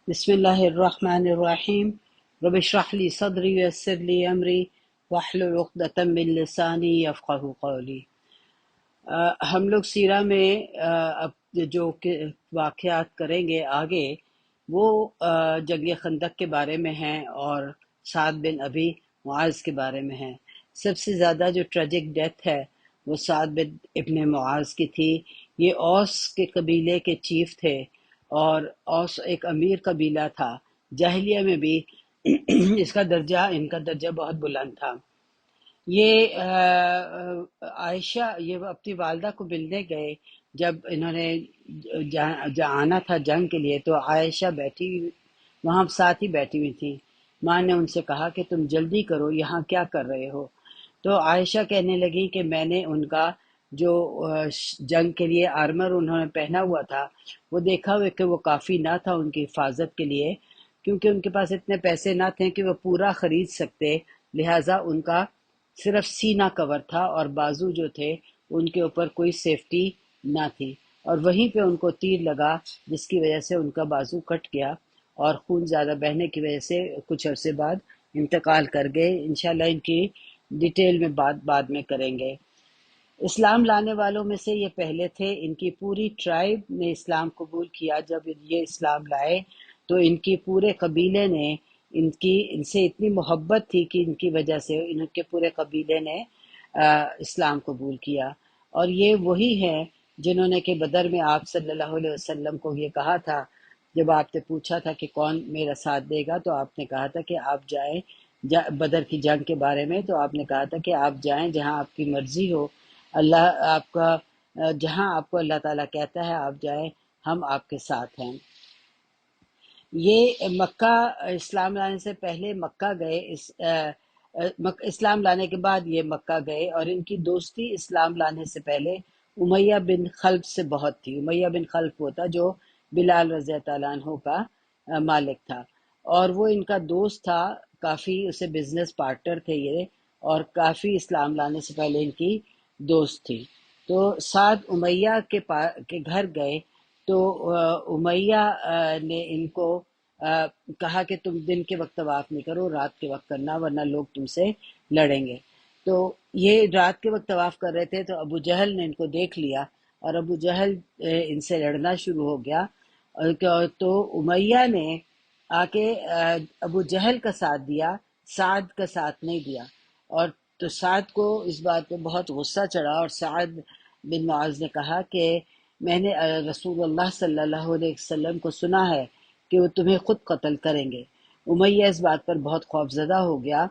بسم اللہ الرحمن الرحیم رب اشرح لی صدری ویسر لی امری واحلل عقدۃ من لسانی یفقہوا قولی۔ ہم لوگ سیرہ میں اب جو واقعات کریں گے آگے وہ جنگ خندق کے بارے میں ہیں اور سعد بن ابی معاذ کے بارے میں ہیں۔ سب سے زیادہ جو ٹریجک ڈیتھ ہے وہ سعد بن ابن معاذ کی تھی۔ یہ اوس کے قبیلے کے چیف تھے اور اوس ایک امیر قبیلہ تھا۔ جاہلیہ میں بھی ان کا درجہ بہت بلند تھا۔ یہ عائشہ یہ اپنی والدہ کو ملنے گئے جب انہوں نے آنا تھا جنگ کے لیے، تو عائشہ بیٹھی وہاں ساتھ ہی بیٹھی ہوئی تھی۔ ماں نے ان سے کہا کہ تم جلدی کرو، یہاں کیا کر رہے ہو؟ تو عائشہ کہنے لگی کہ میں نے ان کا جو جنگ کے لیے آرمر انہوں نے پہنا ہوا تھا وہ دیکھا ہوا کہ وہ کافی نہ تھا ان کی حفاظت کے لیے، کیونکہ ان کے پاس اتنے پیسے نہ تھے کہ وہ پورا خرید سکتے، لہٰذا ان کا صرف سینہ کور تھا اور بازو جو تھے ان کے اوپر کوئی سیفٹی نہ تھی، اور وہیں پہ ان کو تیر لگا جس کی وجہ سے ان کا بازو کٹ گیا اور خون زیادہ بہنے کی وجہ سے کچھ عرصے بعد انتقال کر گئے۔ انشاءاللہ ان کی ڈیٹیل میں بعد میں کریں گے۔ اسلام لانے والوں میں سے یہ پہلے تھے۔ ان کی پوری ٹرائب نے اسلام قبول کیا۔ جب یہ اسلام لائے تو ان کی پورے قبیلے نے ان سے اتنی محبت تھی کہ ان کی وجہ سے ان کے پورے قبیلے نے اسلام قبول کیا، اور یہ وہی ہیں جنہوں نے کہ بدر میں آپ صلی اللہ علیہ وسلم کو یہ کہا تھا، جب آپ نے پوچھا تھا کہ کون میرا ساتھ دے گا تو آپ نے کہا تھا کہ آپ جائیں بدر کی جنگ کے بارے میں، تو آپ نے کہا تھا کہ آپ جائیں جہاں آپ کی مرضی ہو، اللہ آپ کا جہاں آپ کو اللہ تعالیٰ کہتا ہے آپ جائیں، ہم آپ کے ساتھ ہیں۔ یہ مکہ اسلام لانے سے پہلے مکہ گئے، اسلام لانے کے بعد یہ مکہ گئے، اور ان کی دوستی اسلام لانے سے پہلے امیہ بن خلف سے بہت تھی۔ امیہ بن خلف وہ تھا جو بلال رضی اللہ عنہ کا مالک تھا، اور وہ ان کا دوست تھا، کافی اسے بزنس پارٹنر تھے یہ، اور کافی اسلام لانے سے پہلے ان کی دوست تھی۔ تو سعد امیہ کے گھر گئے تو امیہ نے ان کو کہا کہ تم دن کے وقت طواف نہیں کرو، رات کے وقت کرنا ورنہ لوگ تم سے لڑیں گے۔ تو یہ رات کے وقت طواف کر رہے تھے تو ابو جہل نے ان کو دیکھ لیا اور ابو جہل ان سے لڑنا شروع ہو گیا، تو امیہ نے آ کے ابو جہل کا ساتھ دیا، سعد کا ساتھ نہیں دیا، اور تو سعد کو اس بات پہ بہت غصہ چڑھا، اور سعد بن معاذ نے کہا کہ میں نے رسول اللہ صلی اللہ علیہ وسلم کو سنا ہے کہ وہ تمہیں خود قتل کریں گے۔ امیہ اس بات پر بہت خوفزدہ ہو گیا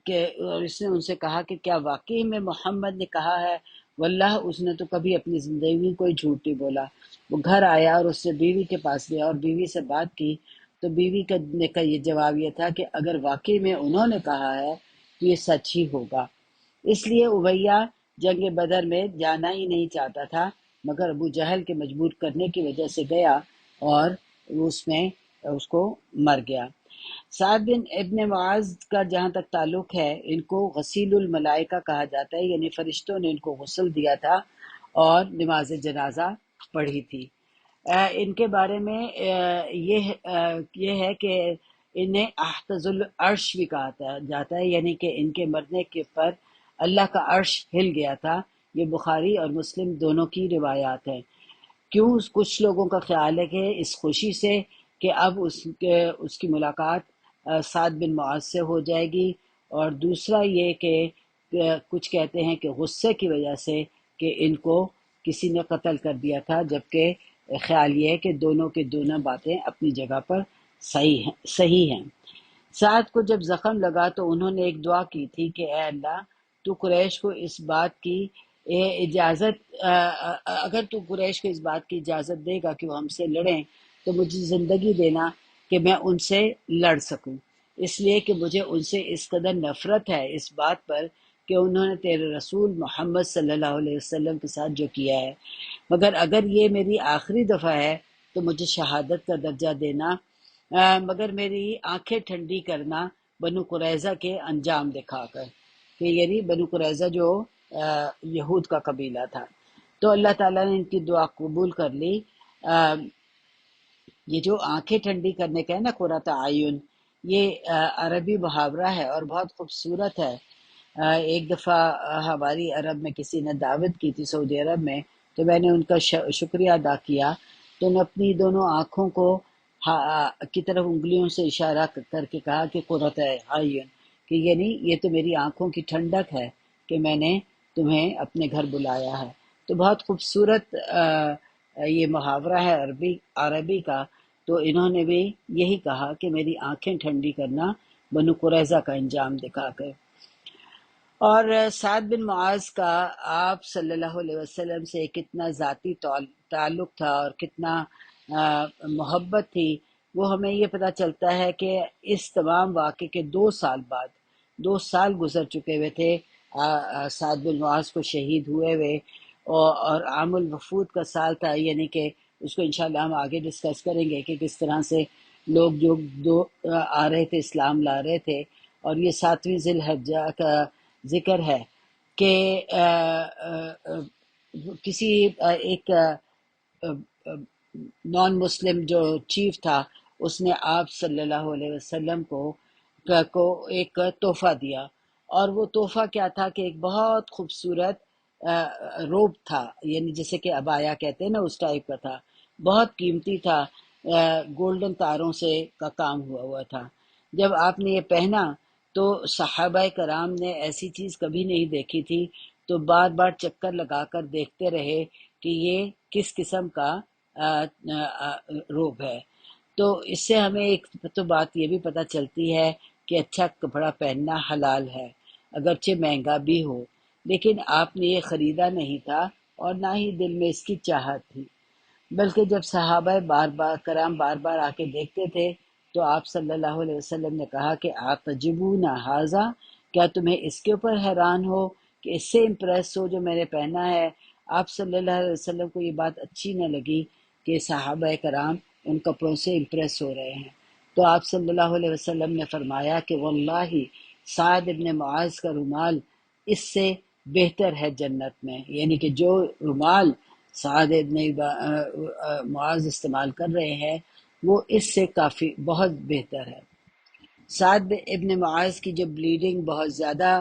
کہ اس نے ان سے کہا کہ کیا واقعی میں محمد نے کہا ہے؟ واللہ اس نے تو کبھی اپنی زندگی میں کوئی جھوٹ نہیں بولا۔ وہ گھر آیا اور اس سے بیوی کے پاس گیا اور بیوی سے بات کی، تو بیوی کا یہ جواب یہ تھا کہ اگر واقعی میں انہوں نے کہا ہے تو یہ سچ ہی ہوگا۔ اس لیے امیہ جنگ بدر میں جانا ہی نہیں چاہتا تھا، مگر ابو جہل کے مجبور کرنے کی وجہ سے گیا اور اس کو مر گیا۔ سعد بن ابن معاذ کا جہاں تک تعلق ہے، ان کو غسیل الملائکہ کہا جاتا ہے، یعنی فرشتوں نے ان کو غسل دیا تھا اور نماز جنازہ پڑھی تھی۔ ان کے بارے میں یہ ہے کہ انہیں احتز العرش بھی کہا جاتا ہے، یعنی کہ ان کے مرنے کے پر اللہ کا عرش ہل گیا تھا۔ یہ بخاری اور مسلم دونوں کی روایات ہیں۔ کیوں کچھ لوگوں کا خیال ہے کہ اس خوشی سے کہ اب اس کی ملاقات سعد بن معاذ سے ہو جائے گی، اور دوسرا یہ کہ کچھ کہتے ہیں کہ غصے کی وجہ سے کہ ان کو کسی نے قتل کر دیا تھا، جبکہ خیال یہ ہے کہ دونوں کے دونوں باتیں اپنی جگہ پر صحیح ہیں۔ سعد کو جب زخم لگا تو انہوں نے ایک دعا کی تھی کہ اے اللہ تو قریش کو اس بات کی اجازت اگر تو قریش کو اس بات کی اجازت دے گا کہ وہ ہم سے لڑیں تو مجھے زندگی دینا کہ میں ان سے لڑ سکوں، اس لیے کہ مجھے ان سے اس قدر نفرت ہے اس بات پر کہ انہوں نے تیرے رسول محمد صلی اللہ علیہ وسلم کے ساتھ جو کیا ہے، مگر اگر یہ میری آخری دفعہ ہے تو مجھے شہادت کا درجہ دینا، مگر میری آنکھیں ٹھنڈی کرنا بنو قریظہ کے انجام دکھا کر، کہ یعنی بنو قریظہ جو یہود کا قبیلہ تھا۔ تو اللہ تعالیٰ نے ان کی دعا قبول کر لی۔ یہ جو آنکھیں ٹھنڈی کرنے کا ہے نا، قرۃ اعین، یہ عربی محاورہ ہے اور بہت خوبصورت ہے۔ ایک دفعہ ہماری عرب میں کسی نے دعوت کی تھی سعودی عرب میں، تو میں نے ان کا شکریہ ادا کیا، تو نے اپنی دونوں آنکھوں کو کی طرف انگلیوں سے اشارہ کر کے کہا کہ قرۃ اعین، کہ یعنی یہ تو میری آنکھوں کی ٹھنڈک ہے کہ میں نے تمہیں اپنے گھر بلایا ہے۔ تو بہت خوبصورت یہ محاورہ ہے عربی کا۔ تو انہوں نے بھی یہی کہا کہ میری آنکھیں ٹھنڈی کرنا بنو قریظہ کا انجام دکھا کر۔ اور سعد بن معاذ کا آپ صلی اللہ علیہ وسلم سے کتنا ذاتی تعلق تھا اور کتنا محبت تھی، وہ ہمیں یہ پتہ چلتا ہے کہ اس تمام واقعے کے 2 سال بعد، 2 سال گزر چکے ہوئے تھے سعد بن معاذ کو شہید ہوئے ہوئے، اور عام الوفود کا سال تھا، یعنی کہ اس کو انشاءاللہ ہم آگے ڈسکس کریں گے کہ کس طرح سے لوگ جو آ رہے تھے، اسلام لا رہے تھے۔ اور یہ 7ویں ذی الحجہ کا ذکر ہے کہ کسی ایک نان مسلم جو چیف تھا، اس نے آپ صلی اللہ علیہ وسلم کو ایک تحفہ دیا، اور وہ تحفہ کیا تھا کہ ایک بہت خوبصورت روب تھا، یعنی جیسے کہ عبایا کہتے ہیں نا، اس ٹائپ کا تھا، بہت قیمتی تھا، گولڈن تاروں سے کا کام ہوا تھا۔ جب آپ نے یہ پہنا تو صحابہ کرام نے ایسی چیز کبھی نہیں دیکھی تھی، تو بار بار چکر لگا کر دیکھتے رہے کہ یہ کس قسم کا روب ہے۔ تو اس سے ہمیں ایک تو بات یہ بھی پتہ چلتی ہے کہ اچھا کپڑا پہننا حلال ہے، اگرچہ مہنگا بھی ہو، لیکن آپ نے یہ خریدا نہیں تھا اور نہ ہی دل میں اس کی چاہت تھی، بلکہ جب صحابہ کرام بار بار آ کے دیکھتے تھے تو آپ صلی اللہ علیہ وسلم نے کہا کہ آتجبون ھذا، کیا تمہیں اس کے اوپر حیران ہو کہ اس سے امپریس ہو جو میں نے پہنا ہے؟ آپ صلی اللہ علیہ وسلم کو یہ بات اچھی نہ لگی کہ صحابہ کرام ان کپڑوں سے امپریس ہو رہے ہیں، تو آپ صلی اللہ علیہ وسلم نے فرمایا کہ واللہ سعد ابن معاذ کا رومال اس سے بہتر ہے جنت میں، یعنی کہ جو رومال سعد ابن معاذ استعمال کر رہے ہیں وہ اس سے کافی بہت بہتر ہے۔ سعد ابن معاذ کی جو بلیڈنگ بہت زیادہ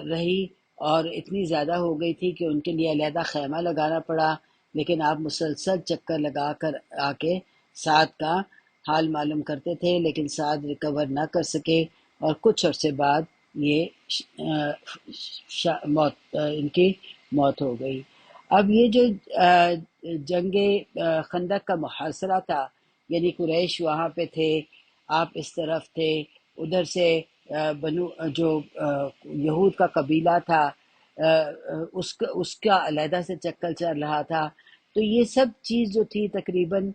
رہی اور اتنی زیادہ ہو گئی تھی کہ ان کے لیے علیحدہ خیمہ لگانا پڑا، لیکن آپ مسلسل چکر لگا کر آ کے سعد کا حال معلوم کرتے تھے، لیکن سعد ریکور نہ کر سکے اور کچھ عرصے بعد یہ ان کی موت ہو گئی۔ اب یہ جو جنگ خندق کا محاصرہ تھا، یعنی قریش وہاں پہ تھے، آپ اس طرف تھے، ادھر سے بنو جو یہود کا قبیلہ تھا اس کا علیحدہ سے چکر چل رہا تھا، تو یہ سب چیز جو تھی تقریباً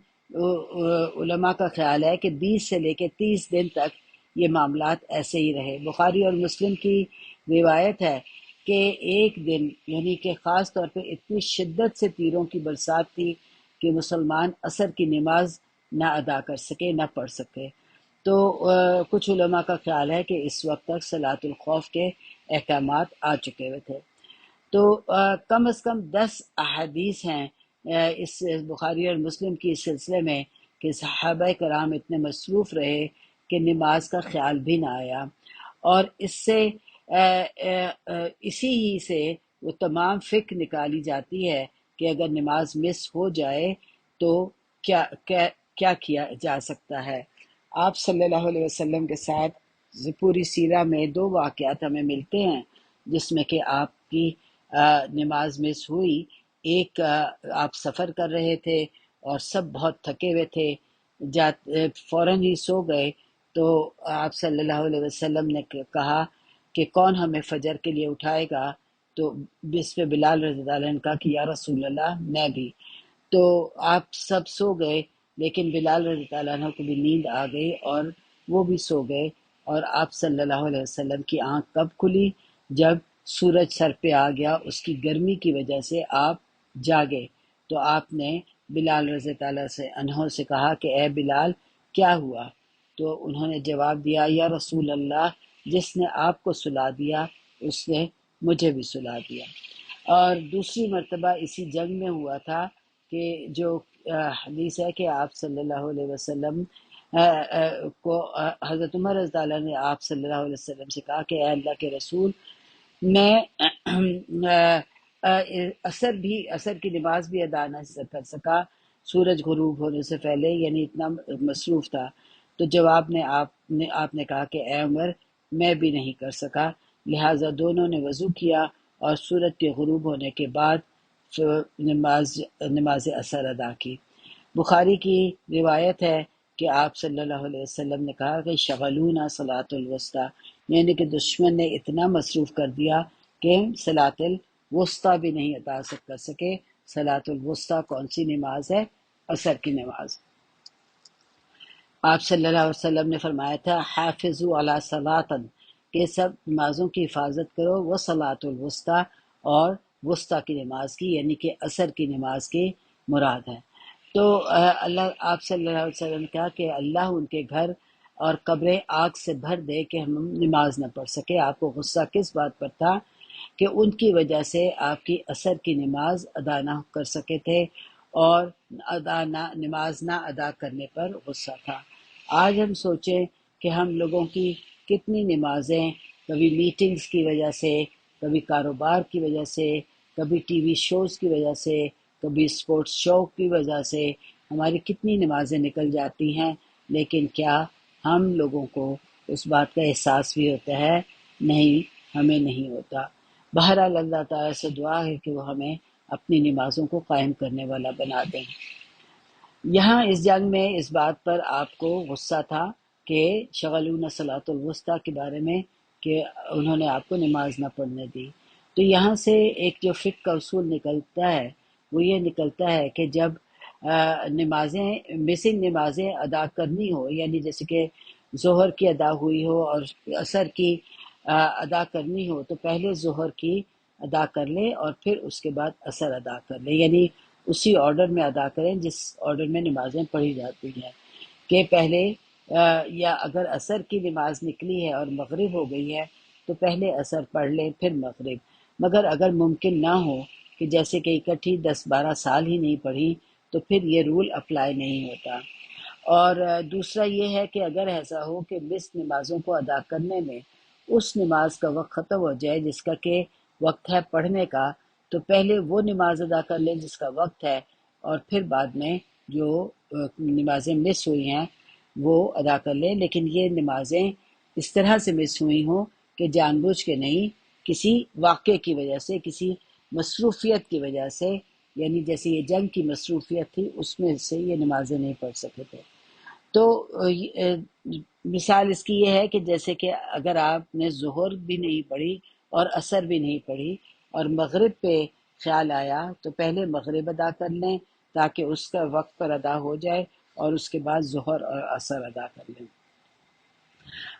علماء کا خیال ہے کہ 20 سے لے کے 30 دن تک یہ معاملات ایسے ہی رہے۔ بخاری اور مسلم کی روایت ہے کہ ایک دن، یعنی کہ خاص طور پہ اتنی شدت سے تیروں کی برسات تھی کہ مسلمان عصر کی نماز نہ ادا کر سکے، نہ پڑھ سکے۔ تو کچھ علماء کا خیال ہے کہ اس وقت تک صلاۃ الخوف کے احکامات آ چکے ہوئے تھے۔ تو کم از کم 10 احادیث ہیں اس بخاری اور مسلم کی اس سلسلے میں کہ صحابہ کرام اتنے مصروف رہے کہ نماز کا خیال بھی نہ آیا، اور اس سے اسی ہی سے وہ تمام فکر نکالی جاتی ہے کہ اگر نماز مس ہو جائے تو کیا کیا کیا کیا جا سکتا ہے۔ آپ صلی اللہ علیہ وسلم کے ساتھ پوری سیرہ میں 2 واقعات ہمیں ملتے ہیں جس میں کہ آپ کی نماز مس ہوئی۔ ایک آپ سفر کر رہے تھے اور سب بہت تھکے ہوئے تھے، فوراً ہی سو گئے، تو آپ صلی اللہ علیہ وسلم نے کہا کہ کون ہمیں فجر کے لیے اٹھائے گا؟ تو اس پہ بلال رضی اللہ عنہ نے کہا کہ یا رسول اللہ میں بھی۔ تو آپ سب سو گئے، لیکن بلال رضی اللہ عنہ کو بھی نیند آ گئی اور وہ بھی سو گئے، اور آپ صلی اللہ علیہ وسلم کی آنکھ کب کھلی؟ جب سورج سر پہ آ گیا، اس کی گرمی کی وجہ سے آپ جاگے، تو آپ نے بلال رضی اللہ عنہ سے کہا کہ اے بلال کیا ہوا؟ تو انہوں نے جواب دیا یا رسول اللہ، جس نے آپ کو سلا دیا اس نے مجھے بھی سلا دیا۔ اور دوسری مرتبہ اسی جنگ میں ہوا تھا کہ جو حدیث ہے کہ آپ صلی اللہ علیہ وسلم کو حضرت عمر رضی اللہ عنہ نے آپ صلی اللہ علیہ وسلم سے کہا کہ اے اللہ کے رسول، میں عصر کی نماز بھی ادا نہ کر سکا سورج غروب ہونے سے پہلے، یعنی اتنا مصروف تھا۔ تو جواب میں آپ نے کہا کہ اے عمر، میں بھی نہیں کر سکا، لہٰذا دونوں نے وضو کیا اور سورج کے غروب ہونے کے بعد نماز عصر ادا کی۔ بخاری کی روایت ہے کہ آپ صلی اللہ علیہ وسلم نے کہا کہ شغلونا صلاۃ الوسطی، یعنی کہ دشمن نے اتنا مصروف کر دیا کہ صلاۃ الوسطی بھی نہیں ادا کر سکے۔ صلاۃ الوسطی کون سی نماز ہے؟ عصر کی نماز۔ آپ صلی اللہ علیہ وسلم نے فرمایا تھا حافظوا علی صلاۃ، کہ سب نمازوں کی حفاظت کرو، وہ صلاۃ الوسطی، اور وسطی کی نماز کی، یعنی کہ عصر کی نماز کی مراد ہے۔ تو اللہ آپ صلی اللہ علیہ وسلم نے کہا کہ اللہ ان کے گھر اور قبریں آگ سے بھر دے کہ ہم نماز نہ پڑھ سکے۔ آپ کو غصہ کس بات پر تھا؟ کہ ان کی وجہ سے آپ کی عصر کی نماز ادا نہ کر سکے تھے، اور نماز نہ ادا کرنے پر غصہ تھا۔ آج ہم سوچیں کہ ہم لوگوں کی کتنی نمازیں کبھی میٹنگز کی وجہ سے، کبھی کاروبار کی وجہ سے، کبھی ٹی وی شوز کی وجہ سے، کبھی اسپورٹس شو کی وجہ سے ہماری کتنی نمازیں نکل جاتی ہیں، لیکن کیا ہم لوگوں کو اس بات کا احساس بھی ہوتا ہے؟ نہیں، ہمیں نہیں ہوتا۔ بہرحال اللہ تعالیٰ سے دعا ہے کہ وہ ہمیں اپنی نمازوں کو قائم کرنے والا بنا دیں۔ یہاں اس جنگ میں اس بات پر آپ کو غصہ تھا کہ شغلون صلاۃ الوسطی کے بارے میں، کہ انہوں نے آپ کو نماز نہ پڑھنے دی۔ تو یہاں سے ایک جو فقہ کا اصول نکلتا ہے وہ یہ نکلتا ہے کہ جب نمازیں مسنگ نمازیں ادا کرنی ہو، یعنی جیسے کہ ظہر کی ادا ہوئی ہو اور عصر کی ادا کرنی ہو، تو پہلے ظہر کی ادا کر لیں اور پھر اس کے بعد عصر ادا کر لیں، یعنی اسی آرڈر میں ادا کریں جس آرڈر میں نمازیں پڑھی جاتی ہیں، کہ پہلے یا اگر عصر کی نماز نکلی ہے اور مغرب ہو گئی ہے تو پہلے عصر پڑھ لیں پھر مغرب۔ مگر اگر ممکن نہ ہو کہ جیسے کہ اکٹھی 10-12 سال ہی نہیں پڑھی، تو پھر یہ رول اپلائی نہیں ہوتا۔ اور دوسرا یہ ہے کہ اگر ایسا ہو کہ مس نمازوں کو ادا کرنے میں اس نماز کا وقت ختم ہو جائے جس کا کہ وقت ہے پڑھنے کا، تو پہلے وہ نماز ادا کر لیں جس کا وقت ہے، اور پھر بعد میں جو نمازیں مس ہوئی ہیں وہ ادا کر لیں، لیکن یہ نمازیں اس طرح سے مس ہوئی ہوں کہ جان بوجھ کے نہیں، کسی واقعے کی وجہ سے، کسی مصروفیت کی وجہ سے، یعنی جیسے یہ جنگ کی مصروفیت تھی اس میں سے یہ نمازیں نہیں پڑھ سکے تھے۔ تو مثال اس کی یہ ہے کہ جیسے کہ اگر آپ نے ظہر بھی نہیں پڑھی اور عصر بھی نہیں پڑھی اور مغرب پہ خیال آیا تو پہلے مغرب ادا کر لیں تاکہ اس کا وقت پر ادا ہو جائے، اور اس کے بعد ظہر اور عصر ادا کر لیں۔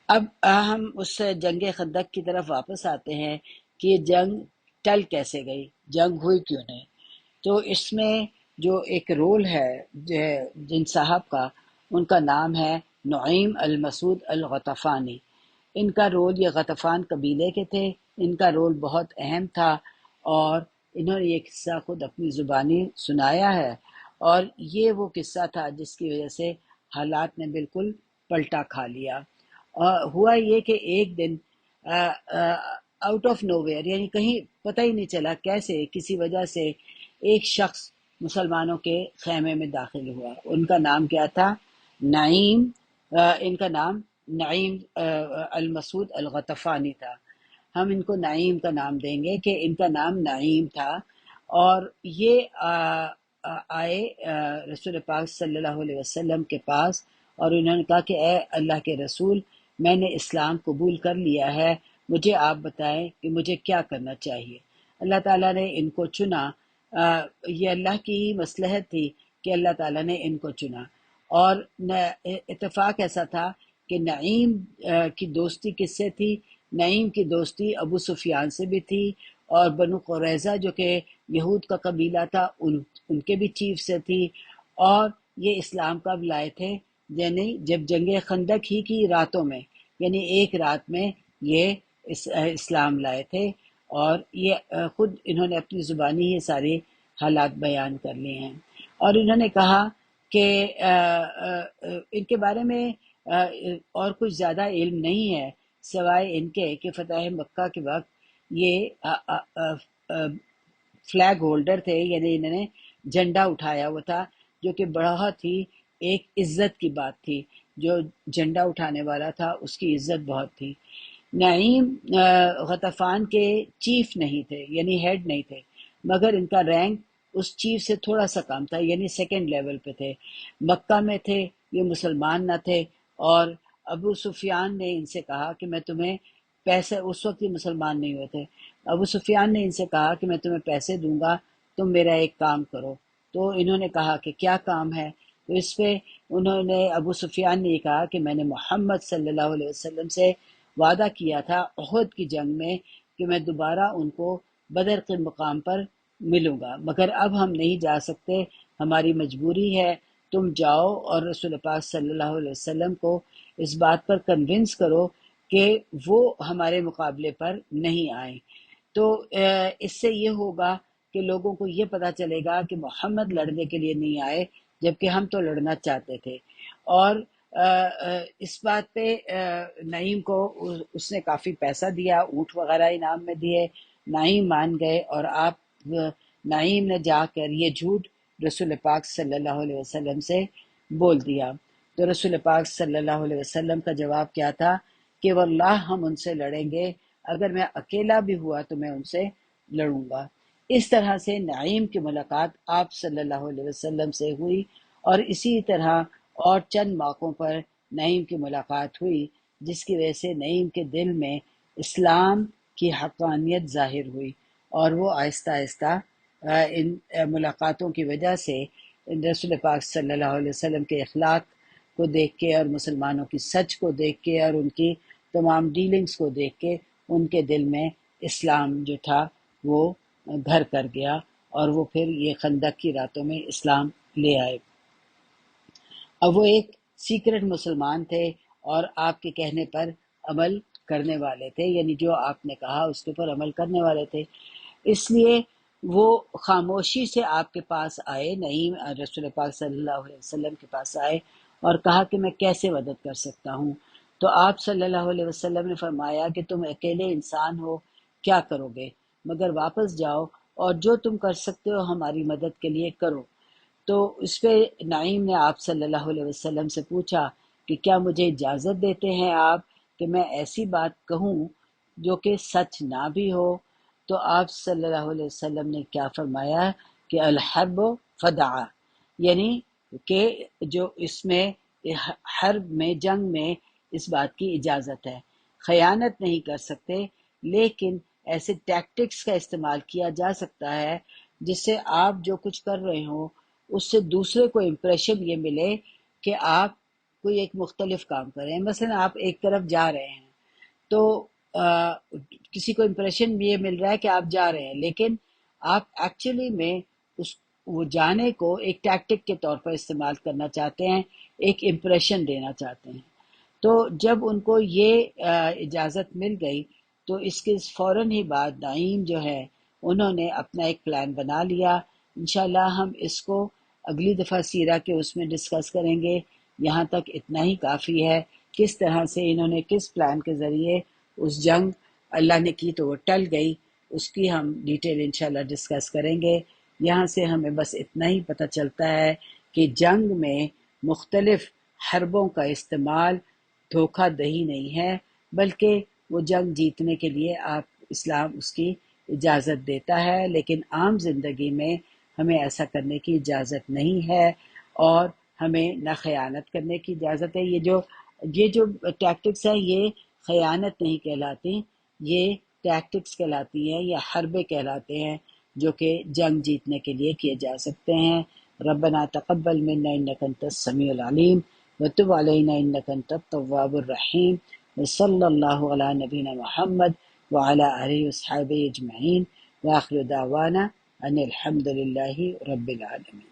اب ہم اس جنگ خندق کی طرف واپس آتے ہیں کہ یہ جنگ ٹل کیسے گئی، جنگ ہوئی کیوں نہیں۔ تو اس میں جو ایک رول ہے جن صاحب کا، ان کا نام ہے نعیم المسعود الغطفانی۔ ان کا رول، یہ غطفان قبیلے کے تھے، ان کا رول بہت اہم تھا، اور انہوں نے یہ قصہ خود اپنی زبانی سنایا ہے، اور یہ وہ قصہ تھا جس کی وجہ سے حالات نے بالکل پلٹا کھا لیا۔ اور ہوا یہ کہ ایک دن آؤٹ آف نو ویئر، یعنی کہیں پتہ ہی نہیں چلا کیسے، کسی وجہ سے ایک شخص مسلمانوں کے خیمے میں داخل ہوا۔ ان کا نام کیا تھا؟ نعیم۔ ان کا نام نعیم المسعود الغطفانی تھا۔ ہم ان کو نعیم کا نام دیں گے کہ ان کا نام نعیم تھا، اور یہ آئے رسول پاک صلی اللہ علیہ وسلم کے پاس، اور انہوں نے کہا کہ اے اللہ کے رسول، میں نے اسلام قبول کر لیا ہے، مجھے آپ بتائیں کہ مجھے کیا کرنا چاہیے۔ اللہ تعالیٰ نے ان کو چنا، یہ اللہ کی ہی مصلحت تھی کہ اللہ تعالیٰ نے ان کو چنا۔ اور اتفاق ایسا تھا کہ نعیم کی دوستی کس سے تھی؟ نعیم کی دوستی ابو سفیان سے بھی تھی، اور بنو قریظہ جو کہ یہود کا قبیلہ تھا ان کے بھی چیف سے تھی، اور یہ اسلام کب لائے تھے؟ یعنی جب جنگ خندق ہی کی راتوں میں، یعنی ایک رات میں یہ اسلام لائے تھے، اور یہ خود انہوں نے اپنی زبانی یہ سارے حالات بیان کر لیے ہیں۔ اور انہوں نے کہا کہ ان کے بارے میں اور کچھ زیادہ علم نہیں ہے سوائے ان کے کہ فتح مکہ کے وقت یہ فلیگ ہولڈر تھے، یعنی انہوں نے جھنڈا اٹھایا ہوا تھا، جو کہ بہت ہی ایک عزت کی بات تھی۔ جو جھنڈا اٹھانے والا تھا اس کی عزت بہت تھی۔ نعیم غطفان کے چیف نہیں تھے، یعنی ہیڈ نہیں تھے، مگر ان کا رینک اس چیف سے تھوڑا سا کم تھا، یعنی سیکنڈ لیول پہ تھے۔ مکہ میں تھے، یہ مسلمان نہ تھے، اور ابو سفیان نے ان سے کہا کہ میں تمہیں پیسے، اس وقت یہ مسلمان نہیں ہوئے تھے، ابو سفیان نے ان سے کہا کہ میں تمہیں پیسے دوں گا، تم میرا ایک کام کرو۔ تو انہوں نے کہا کہ کیا کام ہے؟ تو اس پہ انہوں نے، ابو سفیان نے یہ کہا کہ میں نے محمد صلی اللہ علیہ وسلم سے وعدہ کیا تھا احد کی جنگ میں کہ میں دوبارہ ان کو بدر کے مقام پر ملوں گا، مگر اب ہم نہیں جا سکتے، ہماری مجبوری ہے، تم جاؤ اور رسول پاک صلی اللہ علیہ وسلم کو اس بات پر کنونس کرو کہ وہ ہمارے مقابلے پر نہیں آئیں۔ تو اس سے یہ ہوگا کہ لوگوں کو یہ پتہ چلے گا کہ محمد لڑنے کے لیے نہیں آئے، جبکہ ہم تو لڑنا چاہتے تھے۔ اور اس بات پہ نعیم کو اس نے کافی پیسہ دیا، اونٹ وغیرہ انعام میں دیے۔ نعیم مان گئے، اور آپ نعیم نے جا کر یہ جھوٹ رسول پاک صلی اللہ علیہ وسلم سے بول دیا۔ تو رسول پاک صلی اللہ علیہ وسلم کا جواب کیا تھا کہ واللہ ہم ان سے لڑیں گے، اگر میں اکیلا بھی ہوا تو میں ان سے لڑوں گا۔ اس طرح سے نعیم کی ملاقات آپ صلی اللہ علیہ وسلم سے ہوئی، اور اسی طرح اور چند موقعوں پر نعیم کی ملاقات ہوئی، جس کی وجہ سے نعیم کے دل میں اسلام کی حقانیت ظاہر ہوئی، اور وہ آہستہ آہستہ ان ملاقاتوں کی وجہ سے رسول پاک صلی اللہ علیہ وسلم کے اخلاق کو دیکھ کے اور مسلمانوں کی سچ کو دیکھ کے اور ان کی تمام ڈیلنگز کو دیکھ کے ان کے دل میں اسلام جو تھا وہ گھر کر گیا، اور وہ پھر یہ خندق کی راتوں میں اسلام لے آئے۔ اب وہ ایک سیکرٹ مسلمان تھے، اور آپ کے کہنے پر عمل کرنے والے تھے، یعنی جو آپ نے کہا اس کے اوپر عمل کرنے والے تھے۔ اس لیے وہ خاموشی سے آپ کے پاس آئے، نعیم رسول پاک صلی اللہ علیہ وسلم کے پاس آئے اور کہا کہ میں کیسے مدد کر سکتا ہوں؟ تو آپ صلی اللہ علیہ وسلم نے فرمایا کہ تم اکیلے انسان ہو، کیا کرو گے؟ مگر واپس جاؤ اور جو تم کر سکتے ہو ہماری مدد کے لیے کرو۔ تو اس پہ نعیم نے آپ صلی اللہ علیہ وسلم سے پوچھا کہ کیا مجھے اجازت دیتے ہیں آپ کہ میں ایسی بات کہوں جو کہ سچ نہ بھی ہو؟ تو آپ صلی اللہ علیہ وسلم نے کیا فرمایا کہ الحرب فدعہ، یعنی کہ جو اس میں حرب میں، جنگ میں اس بات کی اجازت ہے، خیانت نہیں کر سکتے، لیکن ایسے ٹیکٹکس کا استعمال کیا جا سکتا ہے جس سے آپ جو کچھ کر رہے ہوں اس سے دوسرے کو امپریشن یہ ملے کہ آپ کوئی ایک مختلف کام کر رہے ہیں۔ مثلا آپ ایک طرف جا رہے ہیں، تو کسی کو امپریشن یہ مل رہا ہے کہ آپ جا رہے ہیں، لیکن آپ ایکچولی میں اس وہ جانے کو ایک ٹیکٹک کے طور پر استعمال کرنا چاہتے ہیں، ایک امپریشن دینا چاہتے ہیں۔ تو جب ان کو یہ اجازت مل گئی تو اس کے فوراً ہی بعد نعیم جو ہے انہوں نے اپنا ایک پلان بنا لیا۔ انشاءاللہ ہم اس کو اگلی دفعہ سیرہ کے اس میں ڈسکس کریں گے، یہاں تک اتنا ہی کافی ہے۔ کس طرح سے انہوں نے کس پلان کے ذریعے اس جنگ اللہ نے کی تو وہ ٹل گئی، اس کی ہم ڈیٹیل انشاءاللہ ڈسکس کریں گے۔ یہاں سے ہمیں بس اتنا ہی پتہ چلتا ہے کہ جنگ میں مختلف حربوں کا استعمال دھوکہ دہی نہیں ہے، بلکہ وہ جنگ جیتنے کے لیے آپ اسلام اس کی اجازت دیتا ہے، لیکن عام زندگی میں ہمیں ایسا کرنے کی اجازت نہیں ہے، اور ہمیں نہ خیانت کرنے کی اجازت ہے۔ یہ جو ٹیکٹکس ہیں یہ خیانت نہیں کہلاتی، یہ ٹیکٹکس کہلاتی ہیں یا حربے کہلاتے ہیں جو کہ جنگ جیتنے کے لیے کیے جا سکتے ہیں۔ ربنا تقبل منا انک انت السمیع العلیم وتب علینا انک انت التواب الرحیم وصلی اللہ علی نبینا محمد وعلی آلہ وصحبہ اجمعین وآخر دعوانا ان الحمد للہ رب العالمین۔